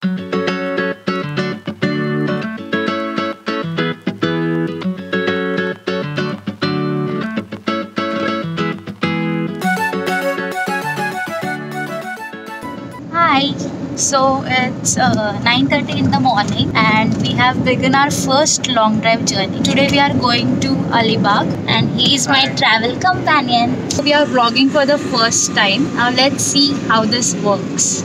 Hi, so it's 9:30 in the morning and we have begun our first long drive journey. Today we are going to Alibaug and he is my travel companion. We are vlogging for the first time. Now let's see how this works.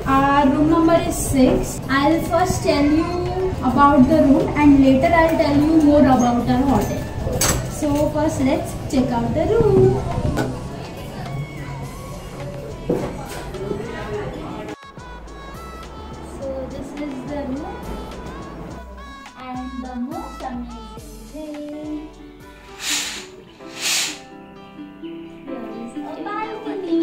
Our room number is 6. I'll first tell you about the room and later I'll tell you more about our hotel. So first let's check out the room. So this is the room and the most amazing thing. Here is a balcony.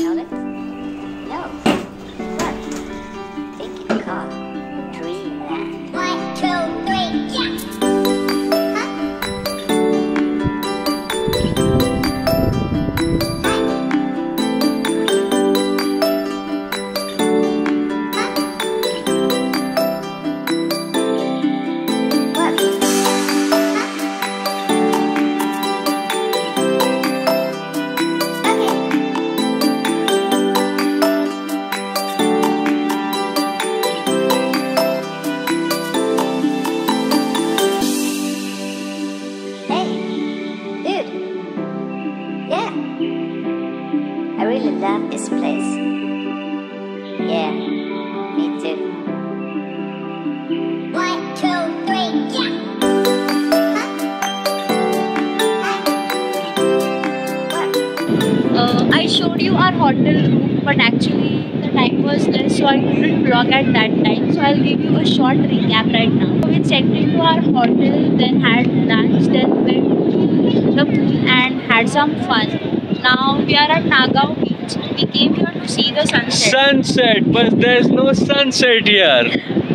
I really love this place. Yeah, me too. 1, 2, 3, yeah! I showed you our hotel room, but actually the time was less, so I couldn't vlog at that time. So I'll give you a short recap right now. So we checked into our hotel, then had lunch, then went to the pool and had some fun. Now we are at Nagaon Beach. We came here to see the sunset. Sunset, but there's no sunset here.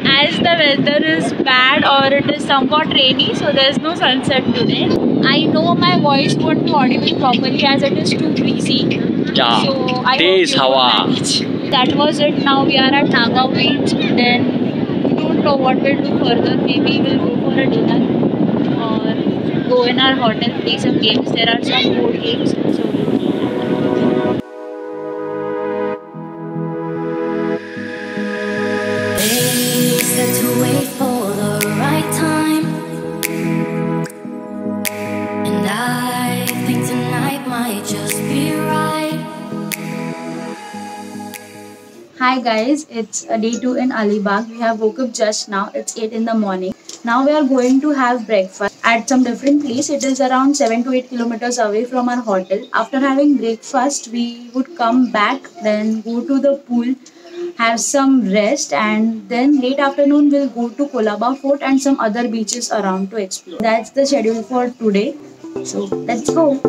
As the weather is bad or it is somewhat rainy, so there's no sunset today. I know my voice won't be audible properly as it is too breezy. Yeah, so I days hope you hawa. manage. That was it. Now we are at Nagaon Beach. Then we don't know what we'll do further. Maybe we'll go for a dinner or go in our hotel, play some games. There are some board games. So to wait for the right time, and I think tonight might just be right. Hi guys, it's day 2 in Alibaug. We have woke up just now. It's 8 in the morning. Now we are going to have breakfast at some different place. It is around 7 to 8 kilometers away from our hotel. After having breakfast, we would come back, then go to the pool, have some rest, and then late afternoon we'll go to Alibaug Fort and some other beaches around to explore. That's the schedule for today. So let's go.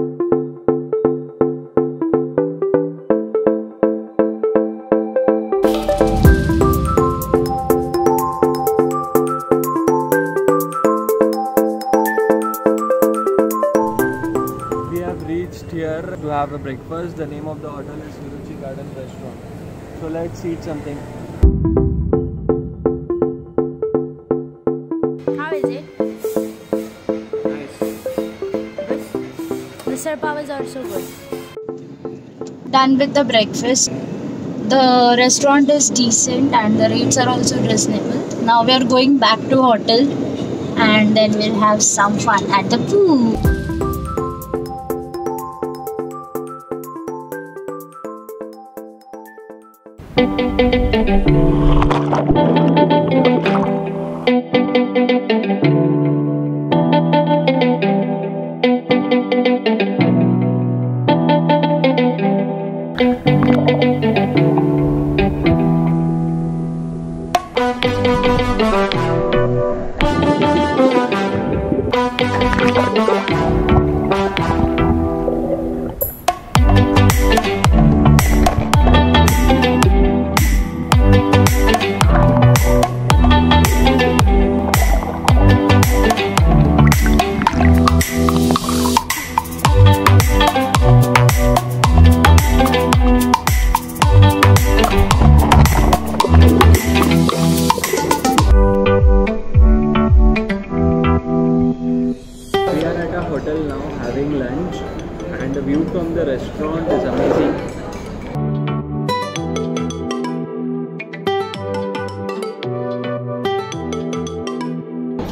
We have reached here to have a breakfast. The name of the hotel is Garden Restaurant. So let's eat something. How is it? Nice. Mr. Pav is also good. done with the breakfast. The restaurant is decent and the rates are also reasonable. Now we are going back to hotel and then we'll have some fun at the pool. And the view from the restaurant is amazing.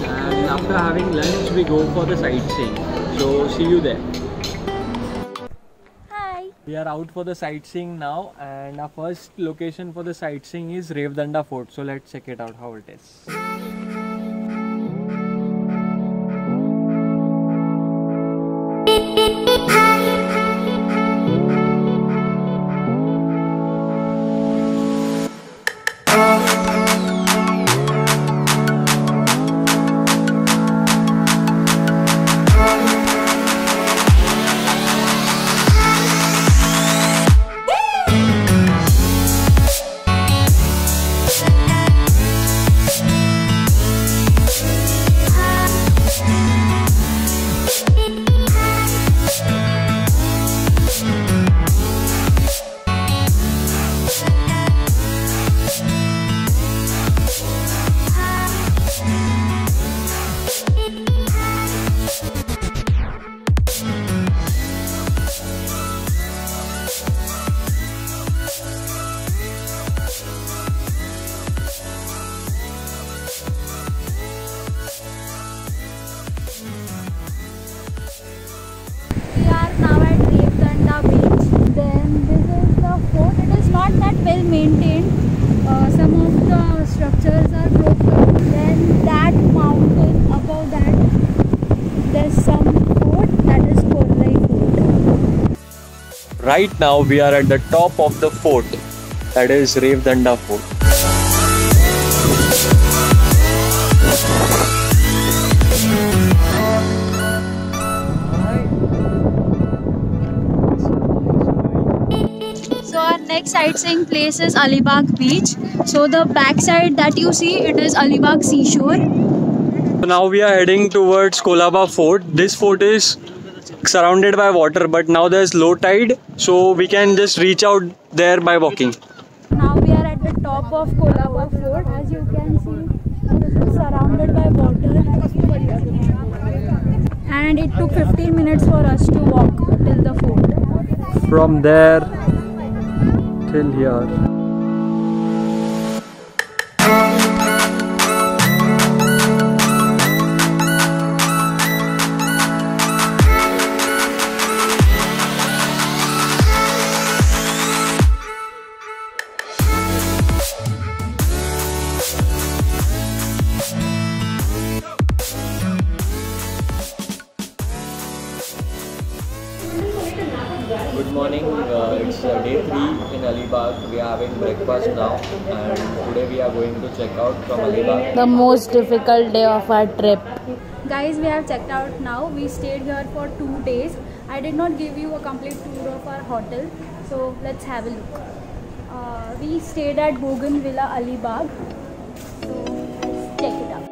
And after having lunch, we go for the sightseeing. So see you there. Hi. We are out for the sightseeing now, and our first location for the sightseeing is Revdanda Fort. So let's check it out how it is. We are now at Nagaon Beach. Then this is the fort. It is not that well maintained. Some of the structures are broken. Then that mountain above that, there's some fort that is Fort. Right now we are at the top of the fort, that is Revdanda Fort. So our next sightseeing place is Alibaug Beach. So the backside that you see, it is Alibaug seashore. So now we are heading towards Kolaba Fort. This fort is surrounded by water, but now there's low tide, so we can just reach out there by walking. Now we are at the top of Kolaba Fort. As you can see, it is surrounded by water. And it took 15 minutes for us to walk till the fort. From there till here. Good morning, it's day 3 in Alibaug. We are having breakfast now, and today we are going to check out from Alibaug. The most difficult day of our trip. Guys, we have checked out now. We stayed here for 2 days. I did not give you a complete tour of our hotel. So let's have a look. We stayed at Bougainvillea, Alibaug. So let's check it out.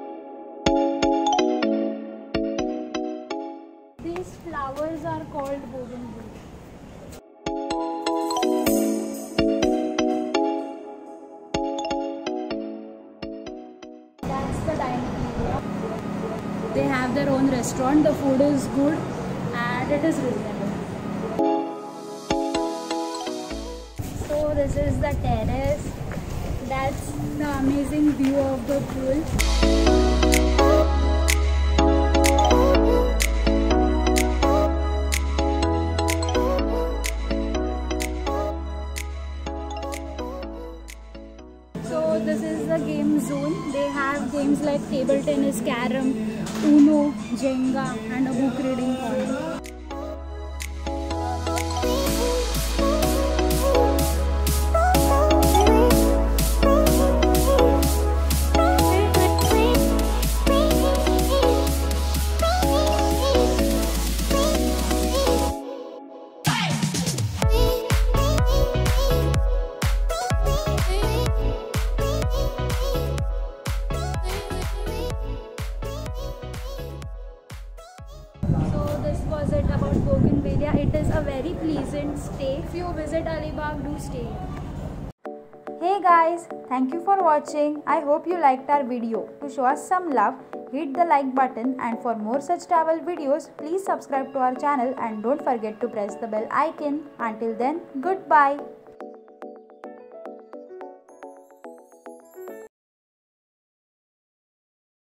These flowers are called Bougainvillea. That's the dining area. They have their own restaurant. The food is good and it is reasonable. So this is the terrace. That's the amazing view of the pool. So this is the game zone. They have games like table tennis, carom, Uno, Jenga and a book reading corner. about Bougainvillea. It is a very pleasant stay. If you visit Alibaug, do stay. Hey guys, thank you for watching. I hope you liked our video. To show us some love, hit the like button, and for more such travel videos, please subscribe to our channel and don't forget to press the bell icon. Until then, goodbye.